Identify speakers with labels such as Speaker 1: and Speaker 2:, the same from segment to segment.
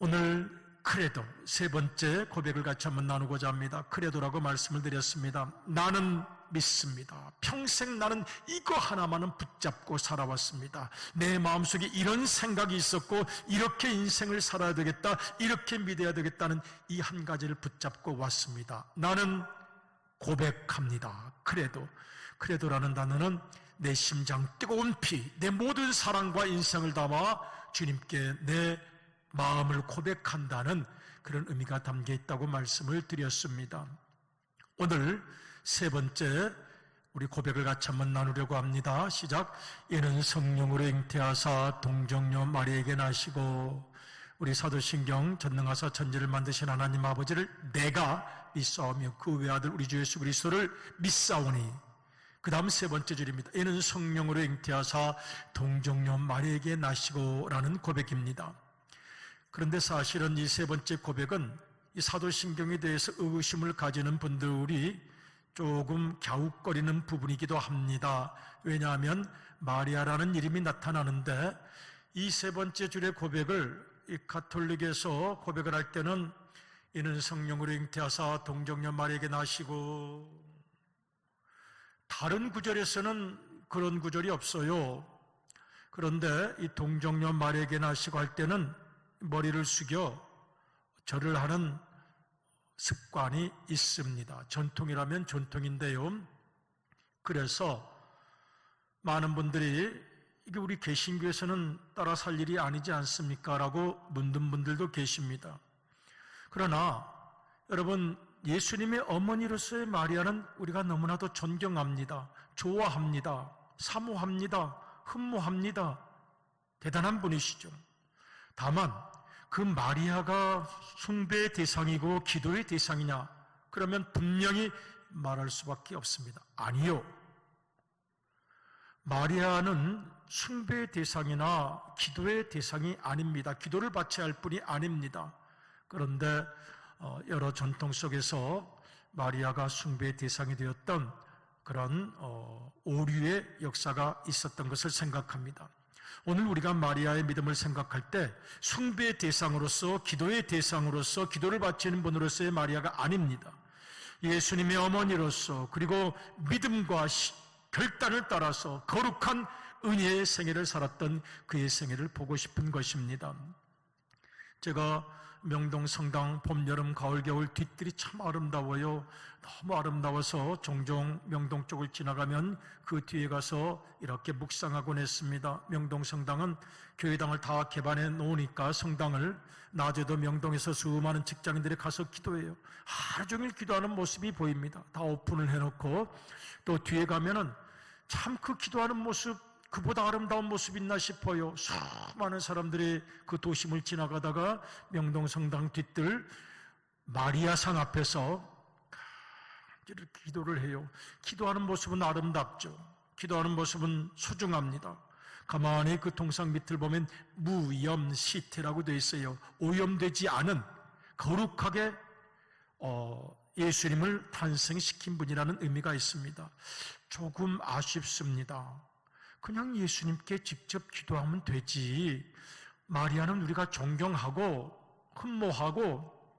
Speaker 1: 오늘 크레도 세 번째 고백을 같이 한번 나누고자 합니다. 크레도라고 말씀을 드렸습니다. 나는 믿습니다. 평생 나는 이거 하나만은 붙잡고 살아왔습니다. 내 마음속에 이런 생각이 있었고 이렇게 인생을 살아야 되겠다, 이렇게 믿어야 되겠다는 이 한 가지를 붙잡고 왔습니다. 나는 고백합니다. 크레도라는 단어는 내 심장 뜨거운 피, 내 모든 사랑과 인생을 담아 주님께 내 마음을 고백한다는 그런 의미가 담겨 있다고 말씀을 드렸습니다. 오늘 세 번째 우리 고백을 같이 한번 나누려고 합니다. 시작. 이는 성령으로 잉태하사 동정녀 마리에게 나시고 우리 사도신경 전능하사 천지를 만드신 하나님 아버지를 내가 믿사오며 그 외아들 우리 주 예수 그리스도를 믿사오니, 그 다음 세 번째 줄입니다. 이는 성령으로 잉태하사 동정녀 마리에게 나시고 라는 고백입니다. 그런데 사실은 이 세 번째 고백은 이 사도신경에 대해서 의구심을 가지는 분들이 조금 갸웃거리는 부분이기도 합니다. 왜냐하면 마리아라는 이름이 나타나는데 이 세 번째 줄의 고백을 이 가톨릭에서 고백을 할 때는 이는 성령으로 잉태하사 동정녀 마리에게 나시고, 다른 구절에서는 그런 구절이 없어요. 그런데 이 동정녀 마리에게 나시고 할 때는 머리를 숙여 절을 하는 습관이 있습니다. 전통이라면 전통인데요. 그래서 많은 분들이 이게 우리 개신교에서는 따라 살 일이 아니지 않습니까? 라고 묻는 분들도 계십니다. 그러나 여러분, 예수님의 어머니로서의 마리아는 우리가 너무나도 존경합니다. 좋아합니다. 사모합니다. 흠모합니다. 대단한 분이시죠. 다만 그 마리아가 숭배의 대상이고 기도의 대상이냐? 그러면 분명히 말할 수밖에 없습니다. 아니요. 마리아는 숭배의 대상이나 기도의 대상이 아닙니다. 기도를 받쳐야 할 뿐이 아닙니다. 그런데 여러 전통 속에서 마리아가 숭배의 대상이 되었던 그런 오류의 역사가 있었던 것을 생각합니다. 오늘 우리가 마리아의 믿음을 생각할 때 숭배의 대상으로서, 기도의 대상으로서, 기도를 바치는 분으로서의 마리아가 아닙니다. 예수님의 어머니로서, 그리고 믿음과 결단을 따라서 거룩한 은혜의 생애를 살았던 그의 생애를 보고 싶은 것입니다. 제가 명동 성당 봄, 여름, 가을, 겨울 뒤뜰이 참 아름다워요. 너무 아름다워서 종종 명동 쪽을 지나가면 그 뒤에 가서 이렇게 묵상하곤 했습니다. 명동 성당은 교회당을 다 개방해 놓으니까 성당을 낮에도 명동에서 수많은 직장인들이 가서 기도해요. 하루 종일 기도하는 모습이 보입니다. 다 오픈을 해놓고 또 뒤에 가면은 참 그 기도하는 모습, 그보다 아름다운 모습 있나 싶어요. 수많은 사람들이 그 도심을 지나가다가 명동성당 뒤뜰 마리아상 앞에서 이렇게 기도를 해요. 기도하는 모습은 아름답죠. 기도하는 모습은 소중합니다. 가만히 그 동상 밑을 보면 무염시태라고 되어 있어요. 오염되지 않은 거룩하게 예수님을 탄생시킨 분이라는 의미가 있습니다. 조금 아쉽습니다. 그냥 예수님께 직접 기도하면 되지. 마리아는 우리가 존경하고 흠모하고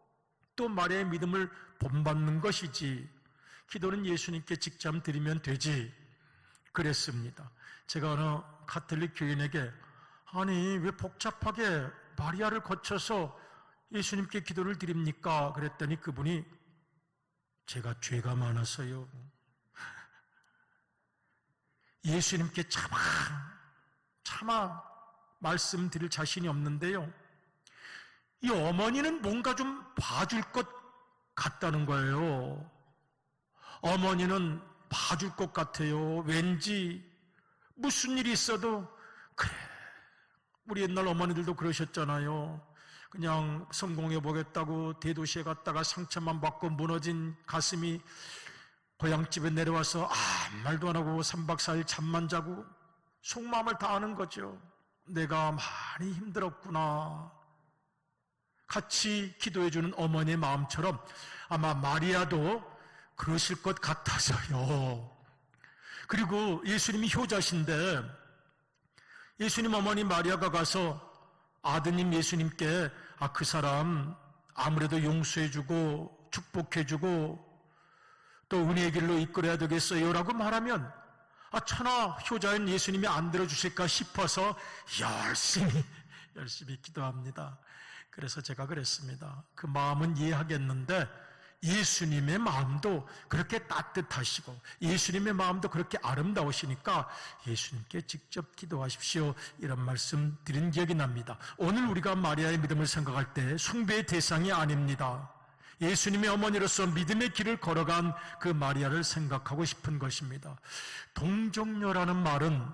Speaker 1: 또 마리아의 믿음을 본받는 것이지, 기도는 예수님께 직접 드리면 되지. 그랬습니다. 제가 어느 가톨릭 교인에게 아니 왜 복잡하게 마리아를 거쳐서 예수님께 기도를 드립니까? 그랬더니 그분이 제가 죄가 많아서요. 예수님께 차마 말씀드릴 자신이 없는데요. 이 어머니는 뭔가 좀 봐줄 것 같다는 거예요. 어머니는 봐줄 것 같아요. 왠지 무슨 일이 있어도 그래. 우리 옛날 어머니들도 그러셨잖아요. 그냥 성공해 보겠다고 대도시에 갔다가 상처만 받고 무너진 가슴이 고향집에 내려와서 아무 말도 안 하고 3박 4일 잠만 자고 속마음을 다 아는 거죠. 내가 많이 힘들었구나. 같이 기도해주는 어머니의 마음처럼 아마 마리아도 그러실 것 같아서요. 그리고 예수님이 효자신데 예수님 어머니 마리아가 가서 아드님 예수님께 그 사람 아무래도 용서해주고 축복해주고 또 은혜의 길로 이끌어야 되겠어요 라고 말하면 천하 효자인 예수님이 안 들어주실까 싶어서 열심히 기도합니다. 그래서 제가 그랬습니다. 그 마음은 이해하겠는데 예수님의 마음도 그렇게 따뜻하시고 예수님의 마음도 그렇게 아름다우시니까 예수님께 직접 기도하십시오, 이런 말씀 드린 기억이 납니다. 오늘 우리가 마리아의 믿음을 생각할 때 숭배의 대상이 아닙니다. 예수님의 어머니로서 믿음의 길을 걸어간 그 마리아를 생각하고 싶은 것입니다. 동정녀라는 말은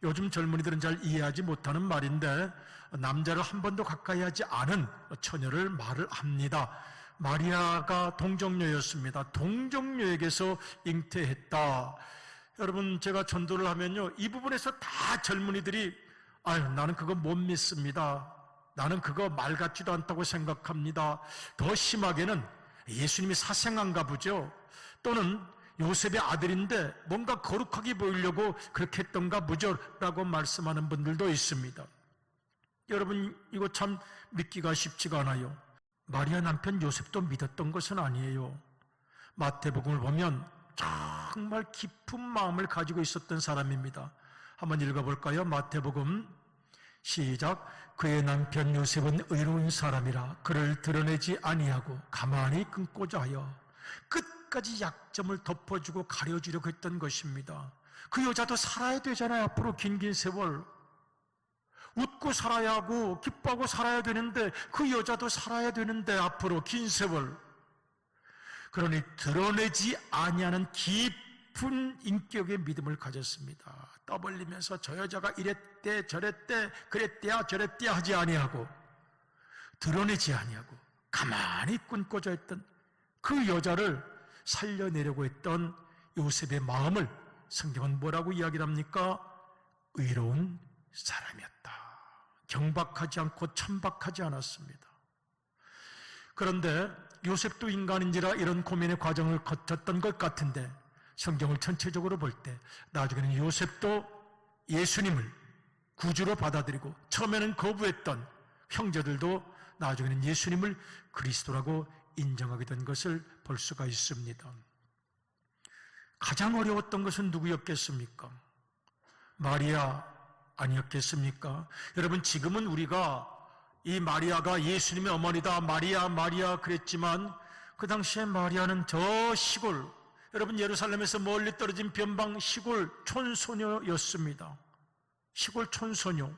Speaker 1: 요즘 젊은이들은 잘 이해하지 못하는 말인데 남자를 한 번도 가까이 하지 않은 처녀를 말을 합니다. 마리아가 동정녀였습니다. 동정녀에게서 잉태했다. 여러분, 제가 전도를 하면요, 이 부분에서 다 젊은이들이 나는 그거 못 믿습니다. 나는 그거 말 같지도 않다고 생각합니다. 더 심하게는 예수님이 사생한가 보죠. 또는 요셉의 아들인데 뭔가 거룩하게 보이려고 그렇게 했던가 보죠 라고 말씀하는 분들도 있습니다. 여러분, 이거 참 믿기가 쉽지가 않아요. 마리아 남편 요셉도 믿었던 것은 아니에요. 마태복음을 보면 정말 깊은 마음을 가지고 있었던 사람입니다. 한번 읽어볼까요? 마태복음 시작. 그의 남편 요셉은 의로운 사람이라 그를 드러내지 아니하고 가만히 끊고자 하여 끝까지 약점을 덮어주고 가려주려고 했던 것입니다. 그 여자도 살아야 되잖아요. 앞으로 긴 세월 웃고 살아야 하고 기뻐하고 살아야 되는데, 그 여자도 살아야 되는데 앞으로 긴 세월. 그러니 드러내지 아니하는 깊은 인격의 믿음을 가졌습니다. 떠벌리면서 저 여자가 이랬대 저랬대 그랬대야 저랬대야 하지 아니하고, 드러내지 아니하고 가만히 끊고자 했던 그 여자를 살려내려고 했던 요셉의 마음을 성경은 뭐라고 이야기를 합니까? 의로운 사람이었다. 경박하지 않고 천박하지 않았습니다. 그런데 요셉도 인간인지라 이런 고민의 과정을 거쳤던 것 같은데, 성경을 전체적으로 볼 때 나중에는 요셉도 예수님을 구주로 받아들이고 처음에는 거부했던 형제들도 나중에는 예수님을 그리스도라고 인정하게 된 것을 볼 수가 있습니다. 가장 어려웠던 것은 누구였겠습니까? 마리아 아니었겠습니까? 여러분, 지금은 우리가 이 마리아가 예수님의 어머니다 마리아 마리아 그랬지만 그 당시에 마리아는 저 시골, 여러분 예루살렘에서 멀리 떨어진 변방 시골 촌소녀였습니다. 시골 촌소녀.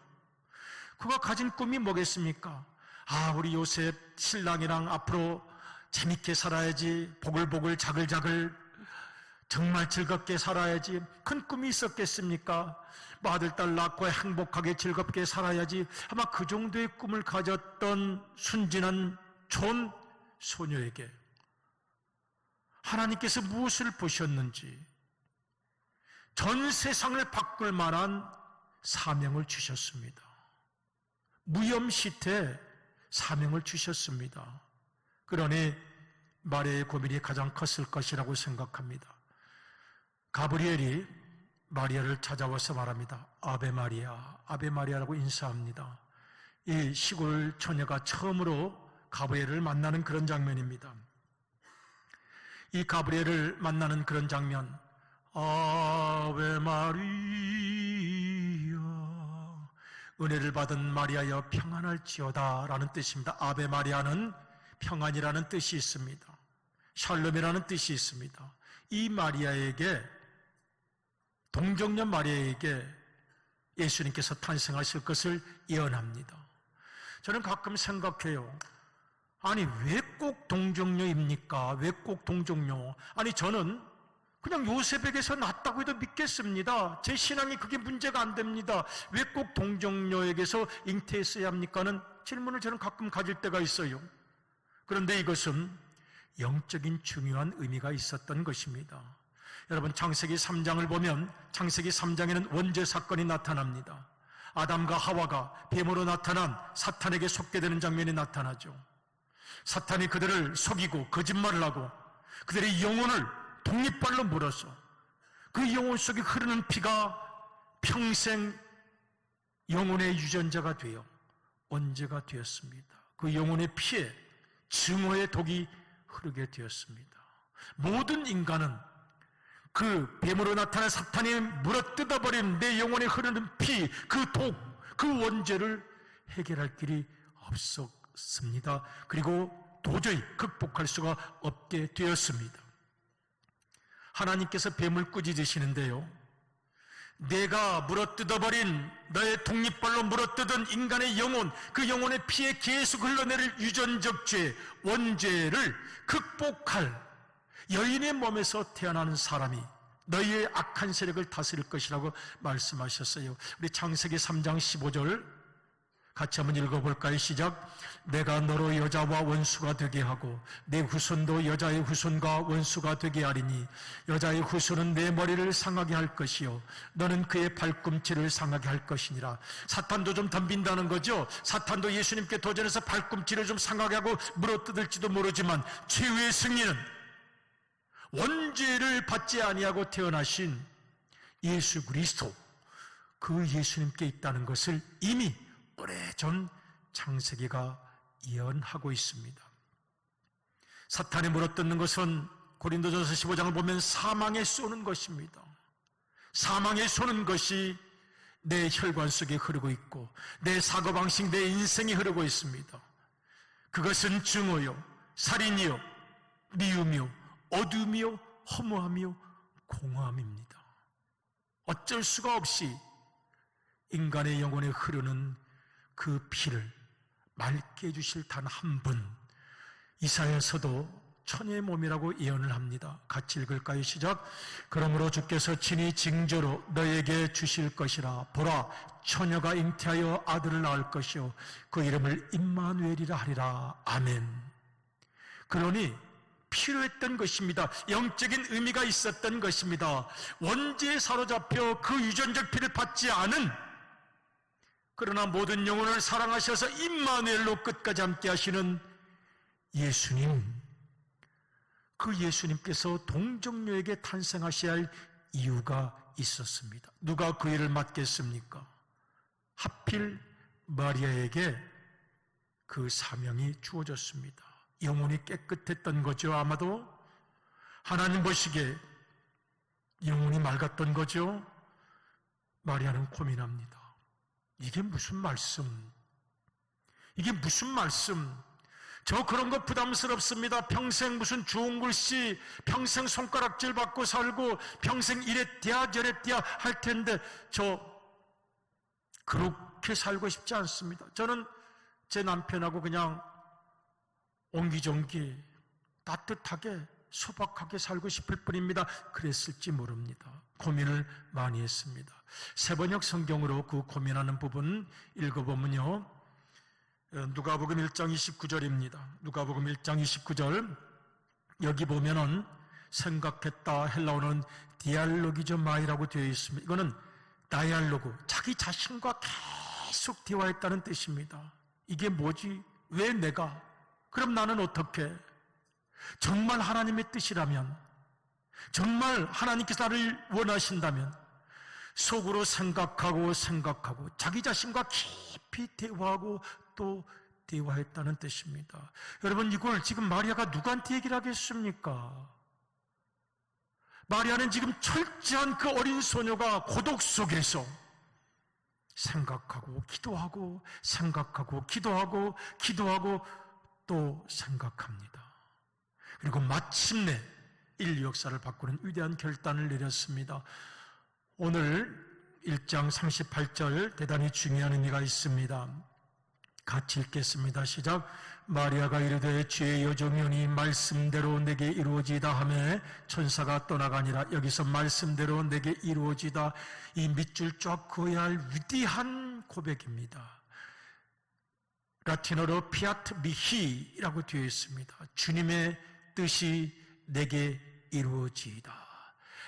Speaker 1: 그가 가진 꿈이 뭐겠습니까? 우리 요셉 신랑이랑 앞으로 재밌게 살아야지, 보글보글 자글자글 정말 즐겁게 살아야지. 큰 꿈이 있었겠습니까? 아들, 딸 낳고 행복하게 즐겁게 살아야지. 아마 그 정도의 꿈을 가졌던 순진한 촌 소녀에게 하나님께서 무엇을 보셨는지 전 세상을 바꿀 만한 사명을 주셨습니다. 무염시태 사명을 주셨습니다. 그러니 마리아의 고민이 가장 컸을 것이라고 생각합니다. 가브리엘이 마리아를 찾아와서 말합니다. 아베 마리아, 아베 마리아라고 인사합니다. 이 시골 처녀가 처음으로 가브리엘을 만나는 그런 장면입니다. 이 가브리엘을 만나는 그런 장면, 아베 마리아, 은혜를 받은 마리아여 평안할지어다 라는 뜻입니다. 아베 마리아는 평안이라는 뜻이 있습니다. 샬롬이라는 뜻이 있습니다. 이 마리아에게, 동정녀 마리아에게 예수님께서 탄생하실 것을 예언합니다. 저는 가끔 생각해요. 아니, 왜 꼭 동정녀입니까? 왜 꼭 동정녀? 아니, 저는 그냥 요셉에게서 낳았다고 해도 믿겠습니다. 제 신앙이 그게 문제가 안 됩니다. 왜 꼭 동정녀에게서 잉태했어야 합니까? 하는 질문을 저는 가끔 가질 때가 있어요. 그런데 이것은 영적인 중요한 의미가 있었던 것입니다. 여러분, 창세기 3장을 보면 창세기 3장에는 원죄 사건이 나타납니다. 아담과 하와가 뱀으로 나타난 사탄에게 속게 되는 장면이 나타나죠. 사탄이 그들을 속이고 거짓말을 하고 그들의 영혼을 독립발로 물어서 그 영혼 속에 흐르는 피가 평생 영혼의 유전자가 되어 원죄가 되었습니다. 그 영혼의 피에 증오의 독이 흐르게 되었습니다. 모든 인간은 그 뱀으로 나타난 사탄이 물어뜯어버린 내 영혼에 흐르는 피, 그 독, 그 원죄를 해결할 길이 없었습니다. 그리고 도저히 극복할 수가 없게 되었습니다. 하나님께서 뱀을 꾸짖으시는데요, 내가 물어뜯어버린 너의 독립발로 물어뜯은 인간의 영혼, 그 영혼의 피에 계속 흘러내릴 유전적 죄, 원죄를 극복할 여인의 몸에서 태어나는 사람이 너희의 악한 세력을 다스릴 것이라고 말씀하셨어요. 우리 창세기 3장 15절 같이 한번 읽어볼까요? 시작. 내가 너로 여자와 원수가 되게 하고 내 후손도 여자의 후손과 원수가 되게 하리니 여자의 후손은 내 머리를 상하게 할 것이요 너는 그의 발꿈치를 상하게 할 것이니라. 사탄도 좀 덤빈다는 거죠. 사탄도 예수님께 도전해서 발꿈치를 좀 상하게 하고 물어뜯을지도 모르지만 최후의 승리는 원죄를 받지 아니하고 태어나신 예수 그리스도, 그 예수님께 있다는 것을 이미 오래전 창세기가 예언하고 있습니다. 사탄이 물어뜯는 것은 고린도전서 15장을 보면 사망에 쏘는 것입니다. 사망에 쏘는 것이 내 혈관 속에 흐르고 있고 내 사고방식, 내 인생에 흐르고 있습니다. 그것은 증오요, 살인이요, 미움이요, 어둠이요, 허무함이요, 공허함입니다. 어쩔 수가 없이 인간의 영혼에 흐르는 그 피를 맑게 해주실 단 한 분, 이사야서도 처녀의 몸이라고 예언을 합니다. 같이 읽을까요? 시작. 그러므로 주께서 친히 징조로 너에게 주실 것이라. 보라, 처녀가 잉태하여 아들을 낳을 것이요 그 이름을 임마누엘이라 하리라. 아멘. 그러니 필요했던 것입니다. 영적인 의미가 있었던 것입니다. 원죄에 사로잡혀 그 유전적 피를 받지 않은, 그러나 모든 영혼을 사랑하셔서 임마누엘로 끝까지 함께 하시는 예수님, 그 예수님께서 동정녀에게 탄생하셔야 할 이유가 있었습니다. 누가 그 일을 맡겠습니까? 하필 마리아에게 그 사명이 주어졌습니다. 영혼이 깨끗했던 거죠. 아마도 하나님 보시기에 영혼이 맑았던 거죠. 마리아는 고민합니다. 이게 무슨 말씀? 이게 무슨 말씀? 저 그런 거 부담스럽습니다. 평생 무슨 좋은 글씨, 평생 손가락질 받고 살고 평생 이랬디야 저랬디야 할 텐데 저 그렇게 살고 싶지 않습니다. 저는 제 남편하고 그냥 옹기종기 따뜻하게 소박하게 살고 싶을 뿐입니다. 그랬을지 모릅니다. 고민을 많이 했습니다. 세번역 성경으로 그 고민하는 부분 읽어보면요, 누가복음 1장 29절입니다. 누가복음 1장 29절, 여기 보면은 생각했다, 헬라어는 디알로기죠 마이라고 되어 있습니다. 이거는 다이알로그, 자기 자신과 계속 대화했다는 뜻입니다. 이게 뭐지? 왜 내가? 그럼 나는 어떻게? 정말 하나님의 뜻이라면, 정말 하나님께서 나를 원하신다면 속으로 생각하고 자기 자신과 깊이 대화하고 또 대화했다는 뜻입니다. 여러분, 이걸 지금 마리아가 누구한테 얘기를 하겠습니까? 마리아는 지금 철저한 그 어린 소녀가 고독 속에서 생각하고 기도하고 또 생각합니다. 그리고 마침내 인류 역사를 바꾸는 위대한 결단을 내렸습니다. 오늘 1장 38절 대단히 중요한 의미가 있습니다. 같이 읽겠습니다. 시작. 마리아가 이르되 주의 여종이오니 말씀대로 내게 이루어지다 하매 천사가 떠나가니라. 여기서 말씀대로 내게 이루어지다, 이 밑줄 쫙 그어야 할 위대한 고백입니다. 라틴어로 피아트 미히라고 되어 있습니다. 주님의 뜻이 내게 이루어지이다.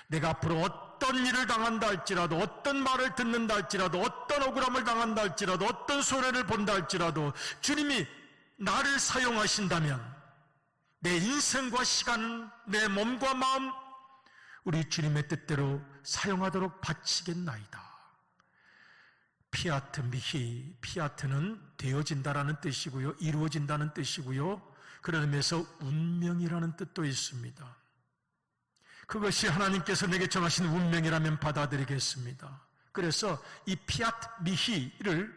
Speaker 1: 내가 앞으로 어떤 일을 당한다 할지라도, 어떤 말을 듣는다 할지라도, 어떤 억울함을 당한다 할지라도, 어떤 손해를 본다 할지라도 주님이 나를 사용하신다면 내 인생과 시간, 내 몸과 마음 우리 주님의 뜻대로 사용하도록 바치겠나이다. 피아트 미히, 피아트는 되어진다라는 뜻이고요, 이루어진다는 뜻이고요, 그런 의미에서 운명이라는 뜻도 있습니다. 그것이 하나님께서 내게 정하신 운명이라면 받아들이겠습니다. 그래서 이 피아트 미히를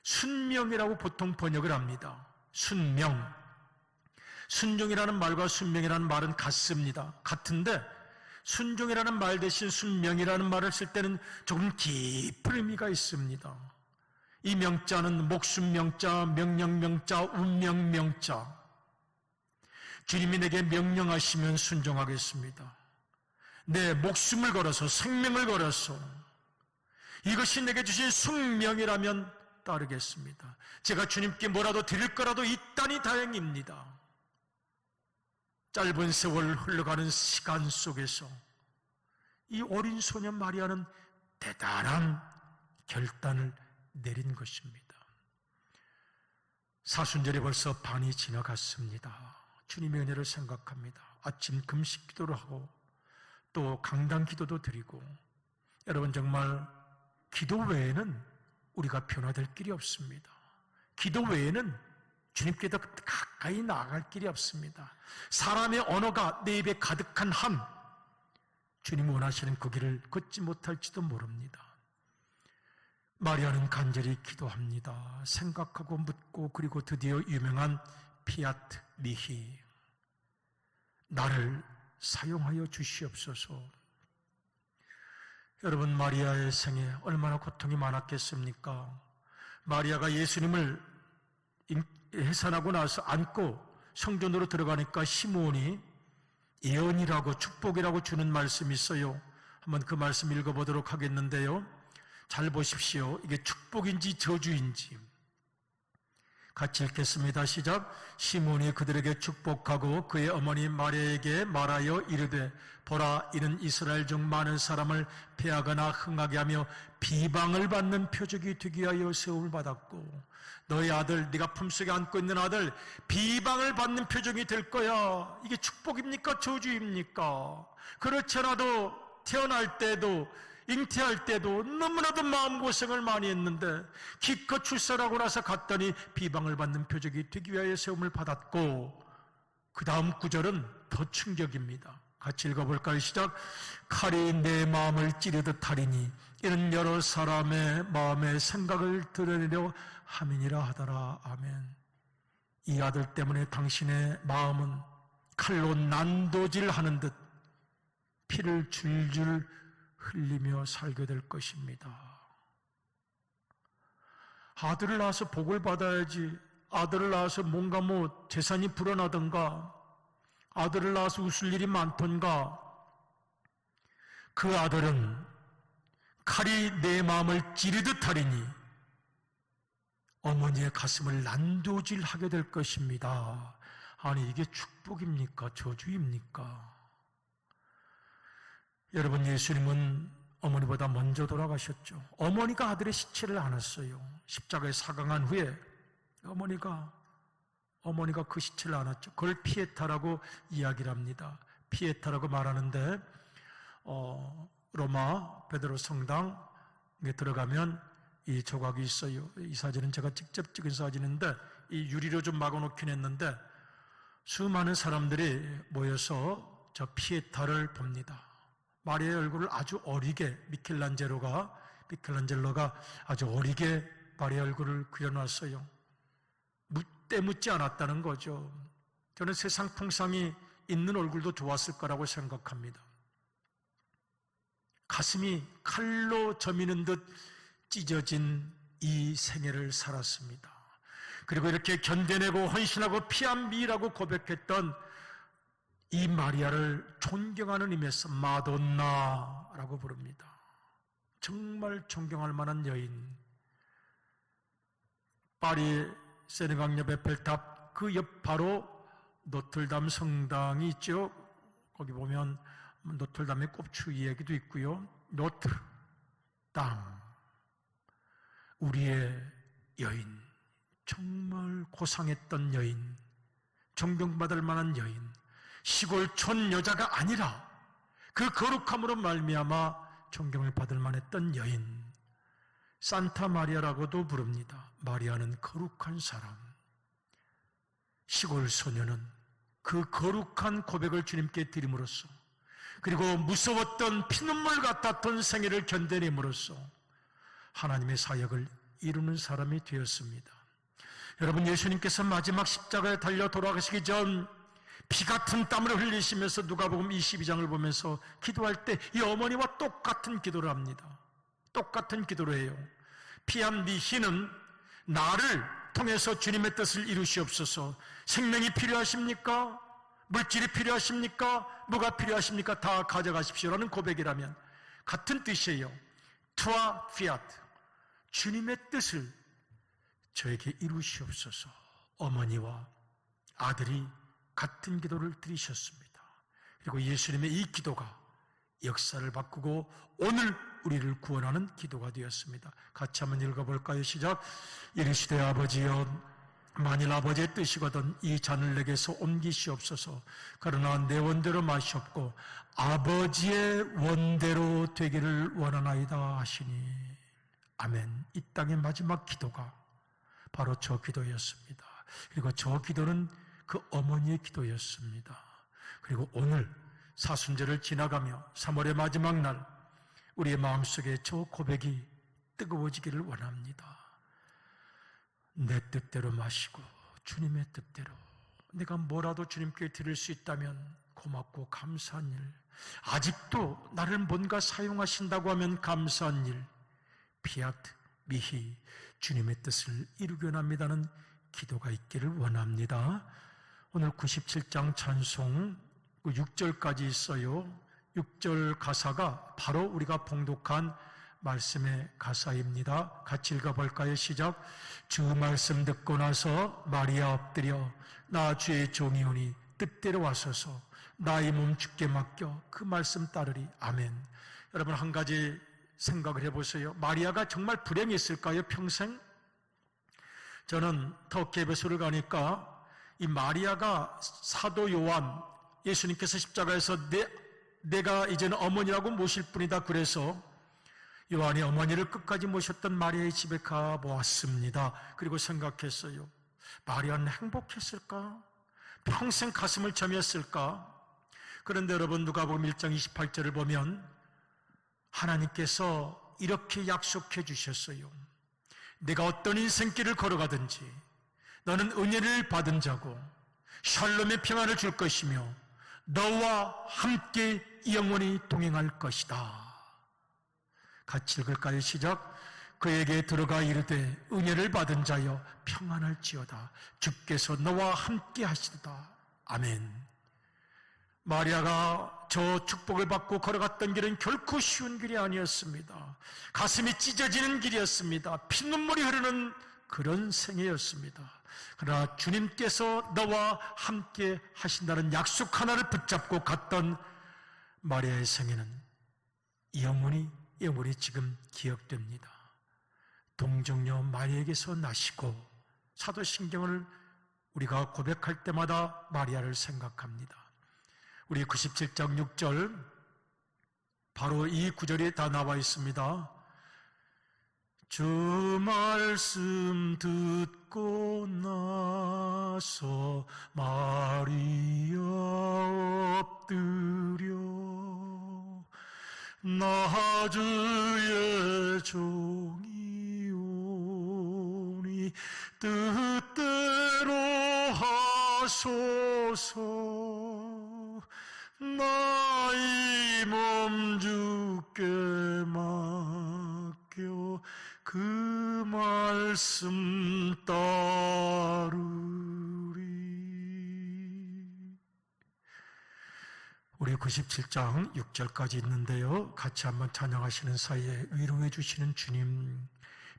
Speaker 1: 순명이라고 보통 번역을 합니다. 순명. 순종이라는 말과 순명이라는 말은 같습니다. 같은데 순종이라는 말 대신 순명이라는 말을 쓸 때는 조금 깊은 의미가 있습니다. 이 명자는 목숨 명자, 명령 명자, 운명 명자. 주님이 내게 명령하시면 순종하겠습니다. 내 목숨을 걸어서, 생명을 걸어서 이것이 내게 주신 숙명이라면 따르겠습니다. 제가 주님께 뭐라도 드릴 거라도 있다니 다행입니다. 짧은 세월 흘러가는 시간 속에서 이 어린 소년 마리아는 대단한 결단을 내린 것입니다. 사순절이 벌써 반이 지나갔습니다. 주님의 은혜를 생각합니다. 아침 금식 기도를 하고 또 강단 기도도 드리고, 여러분 정말 기도 외에는 우리가 변화될 길이 없습니다. 기도 외에는 주님께 더 가까이 나아갈 길이 없습니다. 사람의 언어가 내 입에 가득한 한 주님 원하시는 그 길을 걷지 못할지도 모릅니다. 마리아는 간절히 기도합니다. 생각하고 묻고, 그리고 드디어 유명한 피아트 미히, 나를 사용하여 주시옵소서. 여러분, 마리아의 생에 얼마나 고통이 많았겠습니까? 마리아가 예수님을 해산하고 나서 안고 성전으로 들어가니까 시므온이 예언이라고, 축복이라고 주는 말씀이 있어요. 한번 그 말씀 읽어보도록 하겠는데요, 잘 보십시오. 이게 축복인지 저주인지 같이 읽겠습니다. 시작. 시므온이 그들에게 축복하고 그의 어머니 마리아에게 말하여 이르되, 보라, 이는 이스라엘 중 많은 사람을 패하거나 흥하게 하며 비방을 받는 표적이 되기 위하여 세움을 받았고, 너의 아들, 네가 품속에 안고 있는 아들 비방을 받는 표적이 될 거야. 이게 축복입니까? 저주입니까? 그렇지 않아도 태어날 때도 잉태할 때도 너무나도 마음고생을 많이 했는데 기껏 출산하고 나서 갔더니 비방을 받는 표적이 되기 위하여 세움을 받았고, 그 다음 구절은 더 충격입니다. 같이 읽어볼까요? 시작. 칼이 내 마음을 찌르듯 하리니 이는 여러 사람의 마음의 생각을 드러내려 함이니라 하더라. 아멘. 이 아들 때문에 당신의 마음은 칼로 난도질하는 듯 피를 줄줄 흘리며 살게 될 것입니다. 아들을 낳아서 복을 받아야지, 아들을 낳아서 뭔가 재산이 불어나던가, 아들을 낳아서 웃을 일이 많던가, 그 아들은 칼이 내 마음을 찌르듯 하리니 어머니의 가슴을 난도질하게 될 것입니다. 아니, 이게 축복입니까? 저주입니까? 여러분, 예수님은 어머니보다 먼저 돌아가셨죠. 어머니가 아들의 시체를 안았어요. 십자가에 사강한 후에 어머니가 그 시체를 안았죠. 그걸 피에타라고 이야기를 합니다. 피에타라고 말하는데, 로마 베드로 성당에 들어가면 이 조각이 있어요. 이 사진은 제가 직접 찍은 사진인데, 이 유리로 좀 막아놓긴 했는데 수많은 사람들이 모여서 저 피에타를 봅니다. 마리아의 얼굴을 아주 어리게 미켈란젤로가 아주 어리게 마리아의 얼굴을 그려놨어요. 때묻지 않았다는 거죠. 저는 세상 풍상이 있는 얼굴도 좋았을 거라고 생각합니다. 가슴이 칼로 저미는 듯 찢어진 이 생애를 살았습니다. 그리고 이렇게 견뎌내고 헌신하고 피한미라고 고백했던 이 마리아를 존경하는 의미에서 마돈나라고 부릅니다. 정말 존경할 만한 여인. 파리 세네강 옆 에펠탑 그 옆 바로 노틀담 성당이 있죠. 거기 보면 노틀담의 꼽추 이야기도 있고요. 노트담, 우리의 여인, 정말 고상했던 여인, 존경받을 만한 여인, 시골촌 여자가 아니라 그 거룩함으로 말미암아 존경을 받을 만했던 여인, 산타 마리아라고도 부릅니다. 마리아는 거룩한 사람. 시골 소녀는 그 거룩한 고백을 주님께 드림으로써, 그리고 무서웠던 피눈물 같았던 생애를 견뎌냄으로써 하나님의 사역을 이루는 사람이 되었습니다. 여러분, 예수님께서 마지막 십자가에 달려 돌아가시기 전 피 같은 땀을 흘리시면서 누가복음 22장을 보면서 기도할 때 이 어머니와 똑같은 기도를 합니다. 똑같은 기도를 해요. 피한 미희는 나를 통해서 주님의 뜻을 이루시옵소서. 생명이 필요하십니까? 물질이 필요하십니까? 뭐가 필요하십니까? 다 가져가십시오라는 고백이라면 같은 뜻이에요. 투아 피아트, 주님의 뜻을 저에게 이루시옵소서. 어머니와 아들이 같은 기도를 드리셨습니다. 그리고 예수님의 이 기도가 역사를 바꾸고 오늘 우리를 구원하는 기도가 되었습니다. 같이 한번 읽어볼까요? 시작. 이르시되 아버지여, 만일 아버지의 뜻이거든 이 잔을 내게서 옮기시옵소서. 그러나 내 원대로 마시옵고 아버지의 원대로 되기를 원하나이다 하시니. 아멘. 이 땅의 마지막 기도가 바로 저 기도였습니다. 그리고 저 기도는 그 어머니의 기도였습니다. 그리고 오늘 사순절을 지나가며 3월의 마지막 날 우리의 마음속에 저 고백이 뜨거워지기를 원합니다. 내 뜻대로 마시고 주님의 뜻대로 내가 뭐라도 주님께 드릴 수 있다면 고맙고 감사한 일, 아직도 나를 뭔가 사용하신다고 하면 감사한 일, 피아트 미히 주님의 뜻을 이루기 원합니다는 기도가 있기를 원합니다. 오늘 97장 찬송 6절까지 있어요. 6절 가사가 바로 우리가 봉독한 말씀의 가사입니다. 같이 읽어볼까요? 시작. 주 말씀 듣고 나서 마리아 엎드려 나 주의 종이오니 뜻대로 하소서. 나의 몸 주께 맡겨 그 말씀 따르리. 아멘. 여러분, 한 가지 생각을 해보세요. 마리아가 정말 불행했을까요? 평생? 저는 터키 에베소를 가니까 이 마리아가 사도 요한, 예수님께서 십자가에서 내가 이제는 어머니라고 모실 뿐이다, 그래서 요한이 어머니를 끝까지 모셨던 마리아의 집에 가보았습니다. 그리고 생각했어요. 마리아는 행복했을까? 평생 가슴을 저몄을까? 그런데 여러분, 누가복음 1장 28절을 보면 하나님께서 이렇게 약속해 주셨어요. 내가 어떤 인생길을 걸어가든지 너는 은혜를 받은 자고 샬롬의 평안을 줄 것이며 너와 함께 영원히 동행할 것이다. 같이 읽을까요? 시작. 그에게 들어가 이르되 은혜를 받은 자여 평안할지어다. 주께서 너와 함께 하시도다. 아멘. 마리아가 저 축복을 받고 걸어갔던 길은 결코 쉬운 길이 아니었습니다. 가슴이 찢어지는 길이었습니다. 피눈물이 흐르는 그런 생애였습니다. 그러나 주님께서 너와 함께 하신다는 약속 하나를 붙잡고 갔던 마리아의 생애는 영원히 지금 기억됩니다. 동정녀 마리아에게서 나시고 사도신경을 우리가 고백할 때마다 마리아를 생각합니다. 우리 97장 6절 바로 이 구절이 다 나와 있습니다. 주 말씀 듣고 나서 마리아 엎드려 나 주의 종이오니 뜻대로 하소서. 나의 몸 주께 맡겨 그 말씀 따르리. 우리 97장 6절까지 있는데요, 같이 한번 찬양하시는 사이에 위로해 주시는 주님,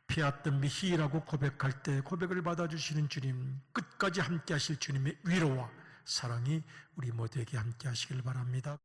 Speaker 1: 피았던 미희라고 고백할 때 고백을 받아주시는 주님, 끝까지 함께 하실 주님의 위로와 사랑이 우리 모두에게 함께 하시길 바랍니다.